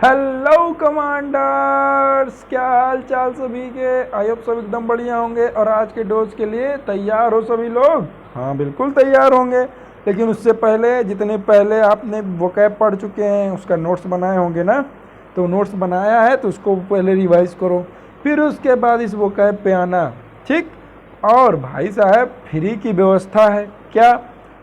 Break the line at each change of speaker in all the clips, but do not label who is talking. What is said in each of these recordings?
Hello commanders, क्या हाल चाल सभी के। आई होप सब एकदम बढ़िया होंगे और आज के डोज के लिए तैयार हो सभी लोग। हाँ बिल्कुल तैयार होंगे, लेकिन उससे पहले जितने पहले आपने वोकैब पढ़ चुके हैं उसका नोट्स बनाए होंगे ना। तो नोट्स बनाया है तो उसको पहले रिवाइज करो, फिर उसके बाद इस वोकैब पे आना, ठीक। और भाई साहब फ्री की व्यवस्था है क्या,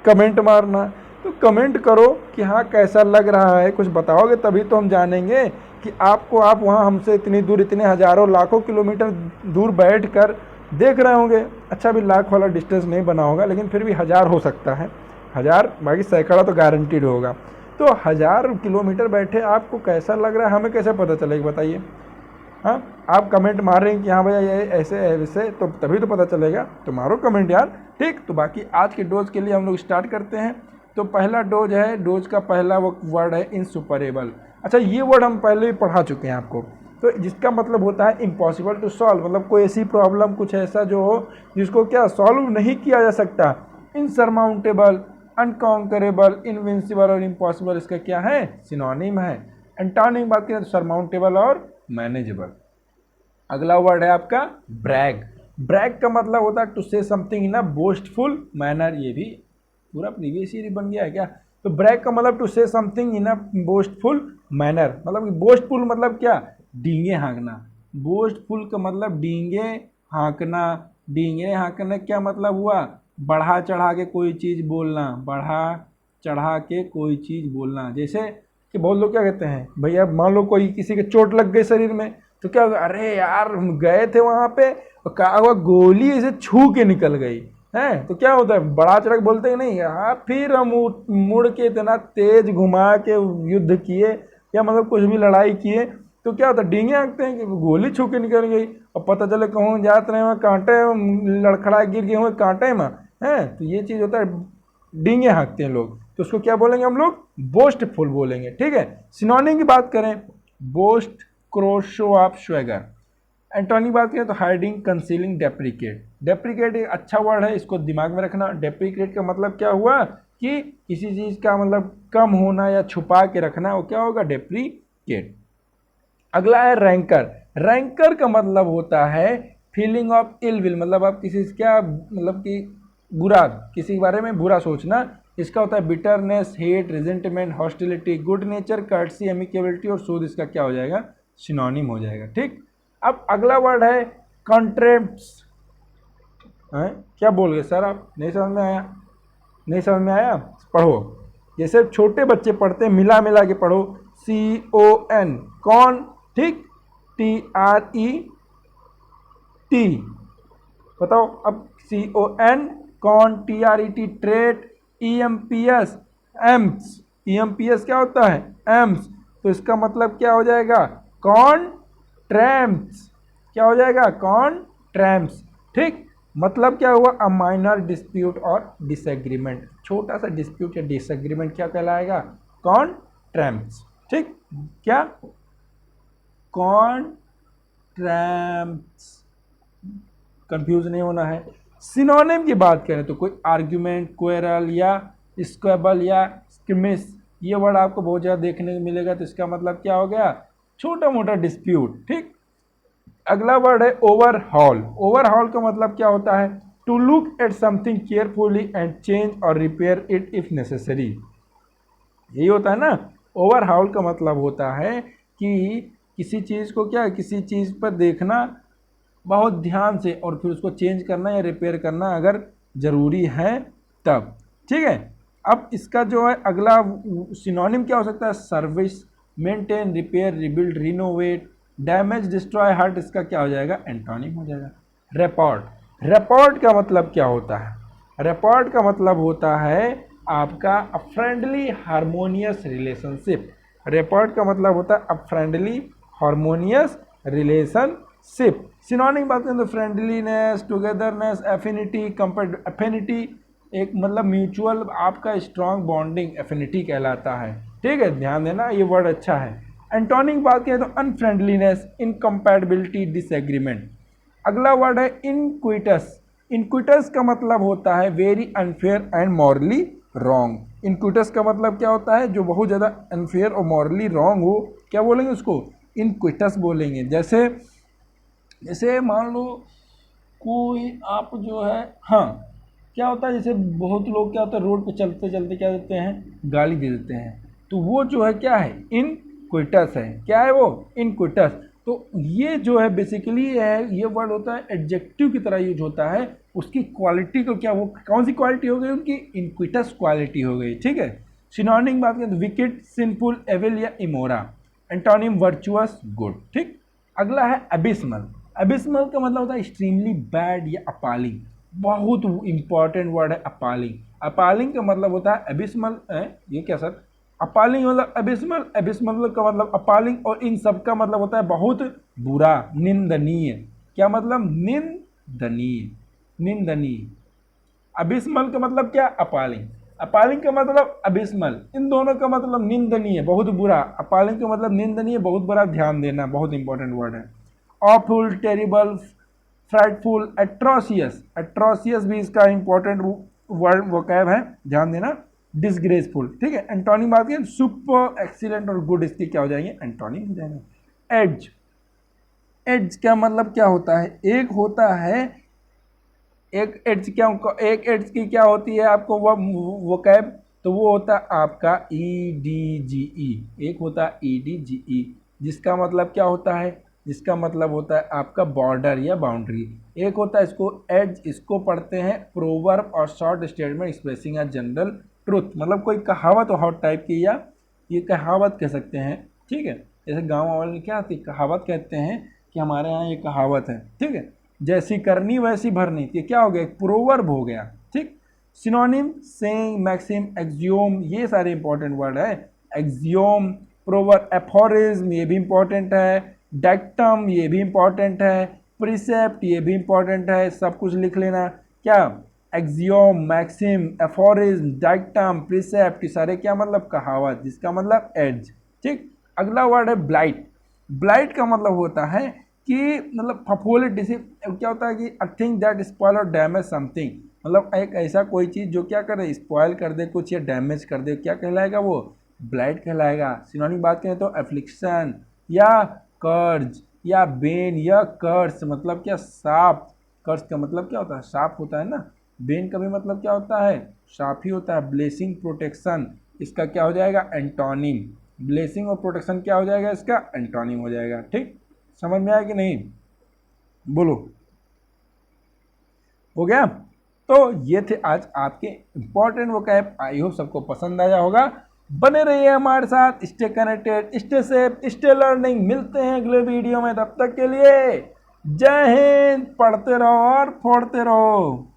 कमेंट मारना। तो कमेंट करो कि हाँ कैसा लग रहा है, कुछ बताओगे तभी तो हम जानेंगे कि आप वहाँ हमसे इतनी दूर, इतने हज़ारों लाखों किलोमीटर दूर बैठ कर देख रहे होंगे। अच्छा भी लाख वाला डिस्टेंस नहीं बना होगा, लेकिन फिर भी हज़ार हो सकता है, हज़ार बाकी सैकड़ा तो गारंटीड होगा। तो 1000 किलोमीटर बैठे आपको कैसा लग रहा है, हमें कैसे पता चलेगा बताइए। हाँ आप कमेंट मार रहे हैं कि हाँ भैया ये ऐसे है वैसे, तो तभी तो पता चलेगा। तो मारो कमेंट यार, ठीक। तो बाकी आज के डोज के लिए हम लोग स्टार्ट करते हैं। तो पहला डोज है, डोज का पहला वो वर्ड है इनसुपरेबल। अच्छा ये वर्ड हम पहले ही पढ़ा चुके हैं आपको। तो जिसका मतलब होता है इम्पॉसिबल टू सॉल्व, मतलब कोई ऐसी प्रॉब्लम, कुछ ऐसा जो हो जिसको क्या सॉल्व नहीं किया जा सकता। इनसरमाउंटेबल, अनकॉन्करेबल, इनविंसिबल और इम्पॉसिबल इसका क्या है, सिनोनिम है। एंटोनिम बात करें तो सरमाउंटेबल और मैनेजेबल। अगला वर्ड है आपका ब्रैग। ब्रैग का मतलब होता है to say something in a boastful manner. ये भी पूरा प्रीवियस ईयर बन गया है क्या। तो ब्रैग का मतलब to say something in a boastful manner, मतलब बोस्टफुल मतलब क्या, डींगे हाँकना। बोस्टफुल का मतलब डींगे हाँकना। डींगे हाँकना क्या मतलब हुआ, बढ़ा चढ़ा के कोई चीज़ बोलना, बढ़ा चढ़ा के कोई चीज़ बोलना। जैसे कि बहुत लोग क्या कहते हैं, भैया मान लो कोई किसी के चोट लग गई शरीर में, तो क्या होगा, अरे यार हम गए थे वहाँ पे और क्या हुआ, गोली ऐसे छू के निकल गई है। तो क्या होता है, बड़ा चढ़ा बोलते हैं नहीं, हाँ फिर हम मुड़ के इतना तेज घुमा के युद्ध किए या मतलब कुछ भी लड़ाई किए, तो क्या होता है डींगे हाँकते हैं कि गोली छू के निकल गई और पता चले कहूँ जाते रहे वहाँ कांटे लड़खड़ा गिर गए हुए कांटे में हैं। तो ये चीज़ होता है, डींगे हाँकते हैं लोग, तो उसको क्या बोलेंगे हम लोग, बोस्टफुल बोलेंगे, ठीक है। सिनोनिम की बात करें, boast, crow, show off, swagger. Antonym बात करें तो हाइडिंग, कंसीलिंग, डेप्रिकेट। डेप्रिकेट एक अच्छा वर्ड है, इसको दिमाग में रखना। डेप्रिकेट का मतलब क्या हुआ कि किसी चीज़ का मतलब कम होना या छुपा के रखना, वो क्या होगा, डेप्रिकेट। अगला है रैंकर। रैंकर का मतलब होता है फीलिंग ऑफ इल विल, मतलब आप किसी से क्या मतलब कि बुरा, किसी के बारे में बुरा सोचना। इसका होता है bitterness, hate, resentment, hostility. Good nature, courtesy, amicability और सूद इसका क्या हो जाएगा, सिनोनिम हो जाएगा, ठीक। अब अगला वर्ड है कॉन्ट्रेम्प्ट्स। क्या बोल गए सर आप, नहीं समझ में आया, नहीं समझ में आया, पढ़ो जैसे छोटे बच्चे पढ़ते हैं, मिला मिला के पढ़ो। CON कौन, ठीक, TRET, बताओ अब। CON कौन, TRET trait, EMPS AIIMS. EMPS क्या होता है, एम्स। तो इसका मतलब क्या हो जाएगा, कौन ट्रैम्प्स। क्या हो जाएगा, कौन ट्रैम्प्स, ठीक। मतलब क्या हुआ, अ माइनर डिस्प्यूट और डिसएग्रीमेंट, छोटा सा डिस्प्यूट या डिसएग्रीमेंट क्या कहलाएगा, कौन ट्रैम्प्स, ठीक। क्या, कौन ट्रैम्प्स, कंफ्यूज नहीं होना है। सिनोनिम की बात करें तो कोई आर्ग्यूमेंट, क्वेरल या स्क्वेबल या स्किमिस, ये वर्ड आपको बहुत ज़्यादा देखने को मिलेगा। तो इसका मतलब क्या हो गया, छोटा मोटा डिस्प्यूट, ठीक। अगला वर्ड है ओवरहॉल। ओवरहॉल का मतलब क्या होता है, to look at something carefully and change और रिपेयर इट इफ नेसेसरी। यही होता है ना, ओवरहॉल का मतलब होता है कि किसी चीज़ को क्या, किसी चीज़ पर देखना बहुत ध्यान से और फिर उसको चेंज करना या रिपेयर करना अगर ज़रूरी है तब, ठीक है। अब इसका जो है अगला सिनोनिम क्या हो सकता है, service, maintain, repair, rebuild, renovate, damage, destroy, hurt, इसका क्या हो जाएगा, एंटोनिम हो जाएगा। रिपोर्ट। रिपोर्ट का मतलब क्या होता है, रिपोर्ट का मतलब होता है आपका a friendly harmonious relationship. Report का मतलब होता है a friendly harmonious relationship. Synonym बात करें तो फ्रेंडलीनेस, टुगेदरनेस, एफिनिटी, एफिनिटी एक मतलब म्यूचुअल आपका स्ट्रॉन्ग बॉन्डिंग, एफिनिटी कहलाता है, ठीक है, ध्यान देना ये वर्ड अच्छा है। एंटोनिम बात करें तो अनफ्रेंडलीनेस, इनकम्पैटिबिलिटी, डिसएग्रीमेंट। अगला वर्ड है इनक्विटस। इनक्विटस का मतलब होता है very unfair and morally wrong. Iniquitous का मतलब क्या होता है, जो बहुत ज़्यादा अनफेयर और मॉरली रॉन्ग हो क्या बोलेंगे उसको, इनक्विटस बोलेंगे। जैसे जैसे मान लो कोई आप जो है, हाँ क्या होता है, जैसे बहुत लोग क्या होता है रोड पे चलते चलते क्या देते हैं, गाली दे देते हैं, तो वो जो है क्या है, इनक्विटस है। क्या है वो, इनक्विटस। तो ये जो है बेसिकली है, ये वर्ड होता है एडजेक्टिव की तरह यूज होता है, उसकी क्वालिटी को क्या, वो कौन सी क्वालिटी हो गई उनकी, इनक्विटस क्वालिटी हो गई, ठीक है। सिनोनिम बात करें तो विकेट, सिंफुल, एविल या इमोरा। एंटोनिम वर्चुअस, गुड, ठीक। अगला है अबिस्मल। अबिस्मल का मतलब होता है एक्सट्रीमली बैड या अपालिंग। बहुत इंपॉर्टेंट वर्ड है अपालिंग। अपालिंग का मतलब होता है अबिस्मल, ये क्या सर, अपालिंग मतलब अबिस्मल, अबिस्मल का मतलब अपालिंग, और इन सब का मतलब होता है बहुत बुरा, निंदनीय। क्या मतलब, निंदनीय, निंदनीय। अबिस्मल का मतलब क्या, अपालिंग। अपालिंग का मतलब अबिस्मल, इन दोनों का मतलब निंदनीय, बहुत बुरा। अपालिंग का मतलब निंदनीय, बहुत बुरा, ध्यान देना, बहुत इंपॉर्टेंट वर्ड है। Awful, terrible, frightful, atrocious. Atrocious भी इसका इंपॉर्टेंट वर्ड वोकैब है, ध्यान देना। डिसग्रेसफुल, ठीक है। एंटोनिम बात करें, सुपर, एक्सीलेंट और गुड, इसके क्या हो जाएंगे, एंटोनिम हो जाएंगे। एज, एज का मतलब क्या होता है, एक होता है, एक एड्स क्या, एक एड्स की क्या होती है आपको वो कैब, तो वो होता है आपका ई डी जी ई। एक होता है ई डी जी ई, जिसका मतलब क्या होता है, जिसका मतलब होता है आपका बॉर्डर या बाउंड्री। एक होता है इसको एड्स, इसको पढ़ते हैं प्रोवर्ब और short statement expressing a general truth, मतलब कोई कहावत हॉट टाइप की, या ये कहावत कह सकते हैं, ठीक है। जैसे गाँव वाले क्या आती कहावत कहते हैं कि हमारे यहाँ ये कहावत है, ठीक है। जैसी करनी वैसी भरनी, ये क्या हो गया, एक प्रोवर्ब हो गया, ठीक। सिनोनिम, सेइंग, मैक्सिम, एक्सियोम, ये सारे इंपॉर्टेंट वर्ड है। एक्सियोम, प्रोवर्ब, एफोरिज्म, ये भी इंपॉर्टेंट है। डायक्टम, ये भी इंपॉर्टेंट है। प्रिसेप्ट, ये भी इंपॉर्टेंट है, सब कुछ लिख लेना। क्या, एक्सियोम, मैक्सिम, एफोरिज्म, डायक्टम, प्रिसेप्ट, ये सारे क्या मतलब, कहावत, जिसका मतलब एड्स, ठीक। अगला वर्ड है ब्लाइट। ब्लाइट का मतलब होता है कि मतलब फफोले, डिसी, क्या होता है कि अ थिंग दैट स्पॉइल और डैमेज समथिंग, मतलब एक ऐसा कोई चीज़ जो क्या करे, स्पॉइल कर दे कुछ या डैमेज कर दे, क्या कहलाएगा वो, ब्लाइट कहलाएगा। सिनोनिम बात करें तो एफ्लिक्शन या कर्ज या बेन या कर्स, मतलब क्या, साफ। कर्ज का मतलब क्या होता है, साफ होता है ना। बेन का भी मतलब क्या होता है, साफ ही होता है। ब्लेसिंग, प्रोटेक्शन, इसका क्या हो जाएगा, एंटोनिम। ब्लेसिंग और प्रोटेक्शन क्या हो जाएगा, इसका एंटोनिम हो जाएगा, ठीक। समझ में आया कि नहीं, बोलो, हो गया। तो ये थे आज आपके इंपॉर्टेंट वोकैब, आई होप सबको पसंद आया होगा। बने रहिए हमारे साथ, stay connected, stay safe, stay learning. मिलते हैं अगले वीडियो में, तब तक के लिए जय हिंद, पढ़ते रहो और फोड़ते रहो।